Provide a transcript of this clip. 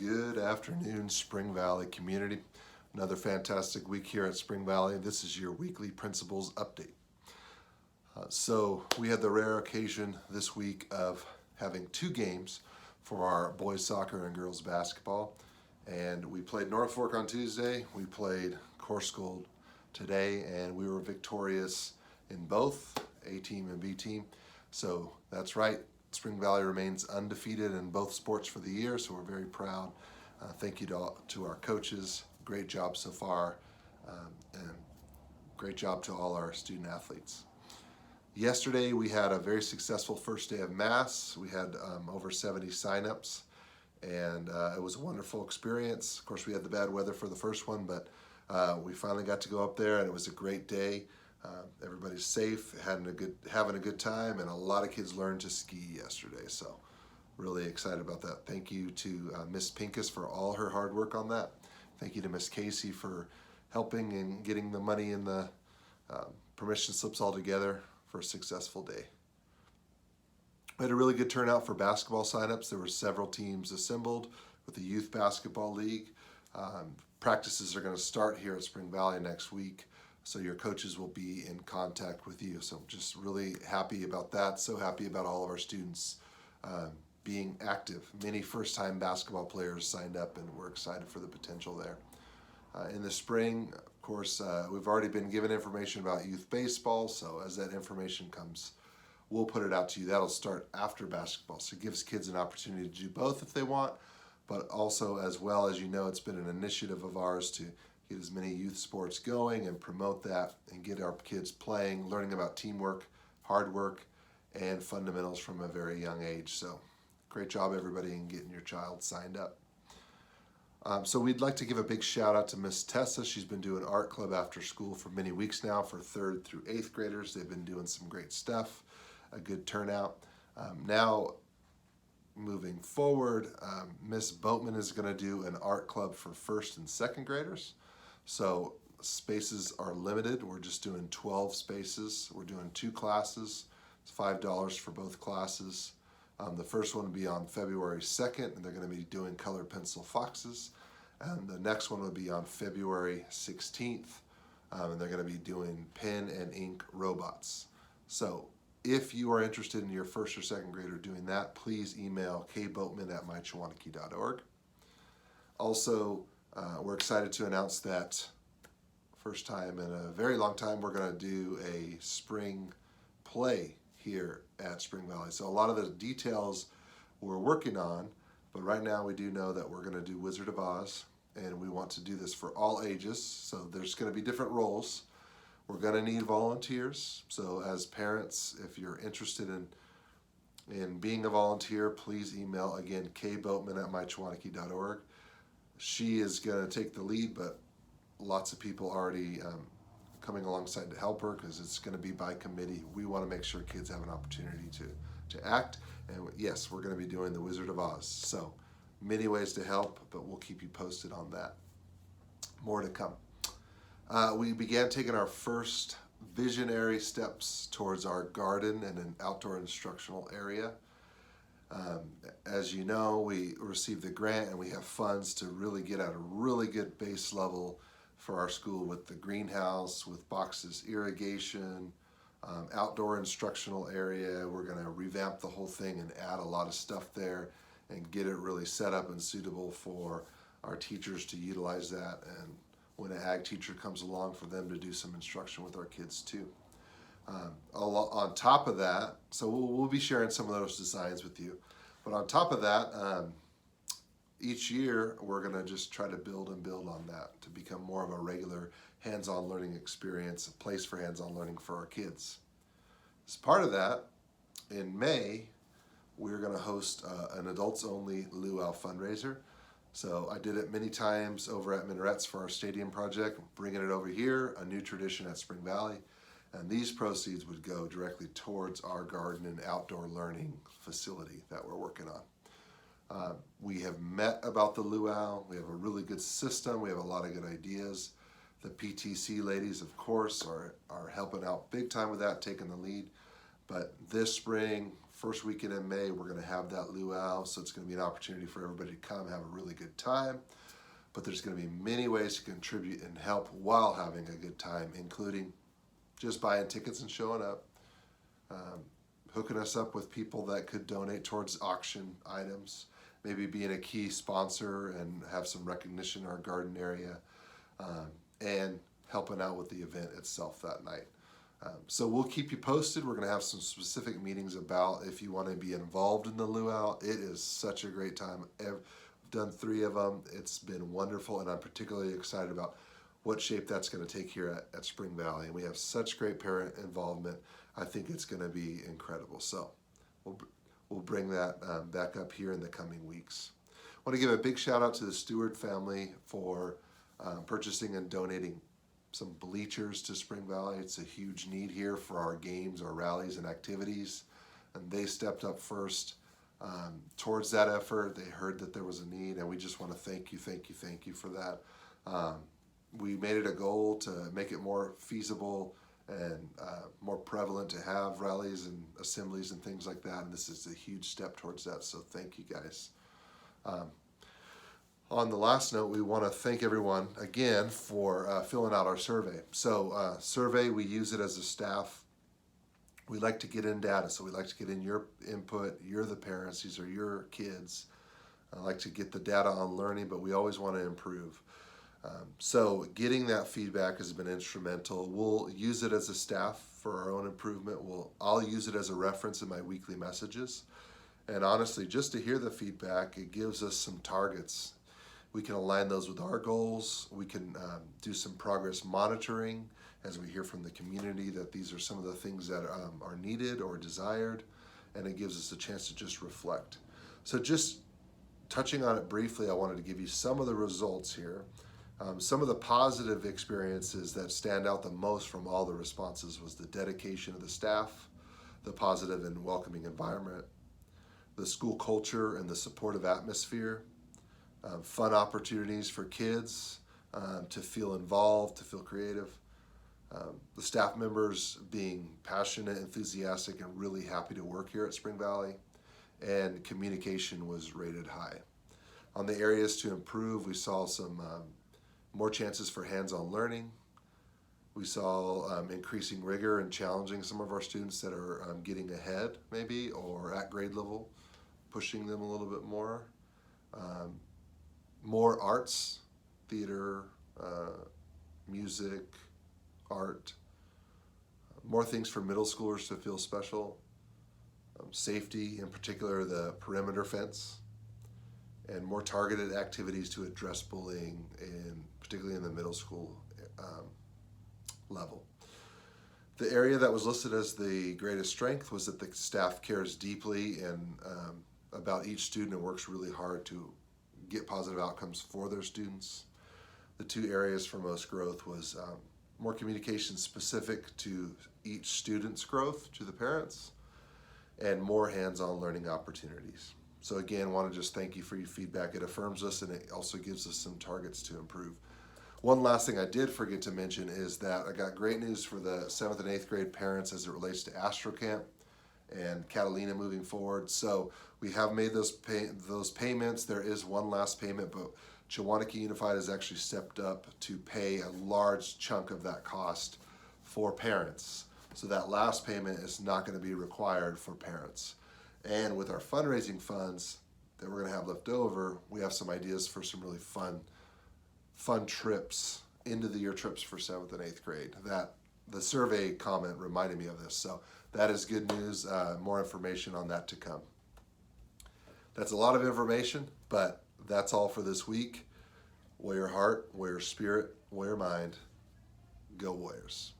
Good afternoon, Spring Valley community. Another fantastic week here at Spring Valley. This is your weekly principals update. So we had the rare occasion this week of having two games for our boys soccer and girls basketball. And we played North Fork on Tuesday. We played Coarsegold today, and we were victorious in both A team and B team. So that's right. Spring Valley remains undefeated in both sports for the year, so we're very proud. Thank you to our coaches. Great job so far, and great job to all our student athletes. Yesterday we had a very successful first day of Mass. We had over 70 signups, and it was a wonderful experience. Of course, we had the bad weather for the first one, but we finally got to go up there, and it was a great day. Everybody's safe, having a good time, and a lot of kids learned to ski yesterday. So really excited about that. Thank you to Miss Pincus for all her hard work on that. Thank you to Miss Casey for helping and getting the money and the permission slips all together for a successful day. We had a really good turnout for basketball signups. There were several teams assembled with the Youth Basketball League. Practices are going to start here at Spring Valley next week, so your coaches will be in contact with you. So just really happy about that. So happy about all of our students being active. Many first-time basketball players signed up, and we're excited for the potential there. In the spring, of course, we've already been given information about youth baseball, so as that information comes, we'll put it out to you. That'll start after basketball, so it gives kids an opportunity to do both if they want, but also, as well as you know, it's been an initiative of ours to get as many youth sports going and promote that and get our kids playing, learning about teamwork, hard work, and fundamentals from a very young age. So great job, everybody, in getting your child signed up. So we'd like to give a big shout out to Miss Tessa. She's been doing art club after school for many weeks now for 3rd through 8th graders. They've been doing some great stuff, a good turnout. Now, moving forward, Miss Boatman is going to do an art club for 1st and 2nd graders. So spaces are limited. We're just doing 12 spaces. We're doing 2 classes. It's $5 for both classes. The first one will be on February 2nd, and they're going to be doing colored pencil foxes. And the next one will be on February 16th, and they're going to be doing pen and ink robots. So if you are interested in your 1st or 2nd grader doing that, please email kboatman@mychawanakee.org. Also, we're excited to announce that first time in a very long time, we're going to do a spring play here at Spring Valley. So a lot of the details we're working on, but right now we do know that we're going to do Wizard of Oz, and we want to do this for all ages. So there's going to be different roles. We're going to need volunteers. So as parents, if you're interested in being a volunteer, please email again kboatman@mychawanakee.org. She is going to take the lead, but lots of people already coming alongside to help her because it's going to be by committee. We want to make sure kids have an opportunity to act. And yes, we're going to be doing the Wizard of Oz. So many ways to help, but we'll keep you posted on that. More to come. We began taking our first visionary steps towards our garden and an outdoor instructional area. As you know, we received the grant and we have funds to really get at a really good base level for our school with the greenhouse, with boxes, irrigation, outdoor instructional area. We're going to revamp the whole thing and add a lot of stuff there and get it really set up and suitable for our teachers to utilize that, and when an ag teacher comes along, for them to do some instruction with our kids too. On top of that, so we'll be sharing some of those designs with you, but on top of that, each year we're going to just try to build on that to become more of a regular hands-on learning experience, a place for hands-on learning for our kids. As part of that, in May, we're going to host an adults-only luau fundraiser. So I did it many times over at Minarets for our stadium project, bringing it over here, a new tradition at Spring Valley. And these proceeds would go directly towards our garden and outdoor learning facility that we're working on. We have met about the luau. We have a really good system. We have a lot of good ideas. The PTC ladies, of course, are helping out big time with that, taking the lead. But this spring, first weekend in May, we're going to have that luau, so it's going to be an opportunity for everybody to come have a really good time. But there's going to be many ways to contribute and help while having a good time, including just buying tickets and showing up, hooking us up with people that could donate towards auction items, maybe being a key sponsor and have some recognition in our garden area, and helping out with the event itself that night. So we'll keep you posted. We're going to have some specific meetings about if you want to be involved in the luau. It is such a great time. I've done 3 of them. It's been wonderful, and I'm particularly excited about what shape that's going to take here at Spring Valley. And we have such great parent involvement. I think it's going to be incredible. So we'll bring that back up here in the coming weeks. I want to give a big shout out to the Stewart family for purchasing and donating some bleachers to Spring Valley. It's a huge need here for our games, our rallies, and activities. And they stepped up first towards that effort. They heard that there was a need, and we just want to thank you for that. We made it a goal to make it more feasible and more prevalent to have rallies and assemblies and things like that, and this is a huge step towards that, so thank you guys. On the last note, we want to thank everyone again for filling out our survey. So survey, we use it as a staff. We like to get in data, so we like to get in your input. You're the parents, these are your kids. I like to get the data on learning, but we always want to improve. So getting that feedback has been instrumental. We'll use it as a staff for our own improvement. I'll use it as a reference in my weekly messages. And honestly, just to hear the feedback, it gives us some targets. We can align those with our goals. We can do some progress monitoring as we hear from the community that these are some of the things that are needed or desired, and it gives us a chance to just reflect. So just touching on it briefly, I wanted to give you some of the results here. Some of the positive experiences that stand out the most from all the responses was the dedication of the staff, the positive and welcoming environment, the school culture and the supportive atmosphere, fun opportunities for kids to feel involved, to feel creative, the staff members being passionate, enthusiastic, and really happy to work here at Spring Valley, and communication was rated high. On the areas to improve, we saw some more chances for hands-on learning. We saw increasing rigor and challenging some of our students that are getting ahead maybe or at grade level, pushing them a little bit more. More arts, theater, music, art, more things for middle schoolers to feel special, safety, in particular the perimeter fence, and more targeted activities to address bullying, particularly in the middle school level. The area that was listed as the greatest strength was that the staff cares deeply and about each student and works really hard to get positive outcomes for their students. The 2 areas for most growth was more communication specific to each student's growth to the parents, and more hands-on learning opportunities. So again, want to just thank you for your feedback. It affirms us and it also gives us some targets to improve. One last thing I did forget to mention is that I got great news for the 7th and 8th grade parents as it relates to Astro Camp and Catalina moving forward. So we have made those payments. There is one last payment, but Chewanicky Unified has actually stepped up to pay a large chunk of that cost for parents. So that last payment is not going to be required for parents. And with our fundraising funds that we're going to have left over, we have some ideas for some really fun trips, end of the year trips for 7th and 8th grade. That the survey comment reminded me of this. So that is good news. More information on that to come. That's a lot of information, but that's all for this week. Wear your heart, wear your spirit, wear your mind. Go Warriors.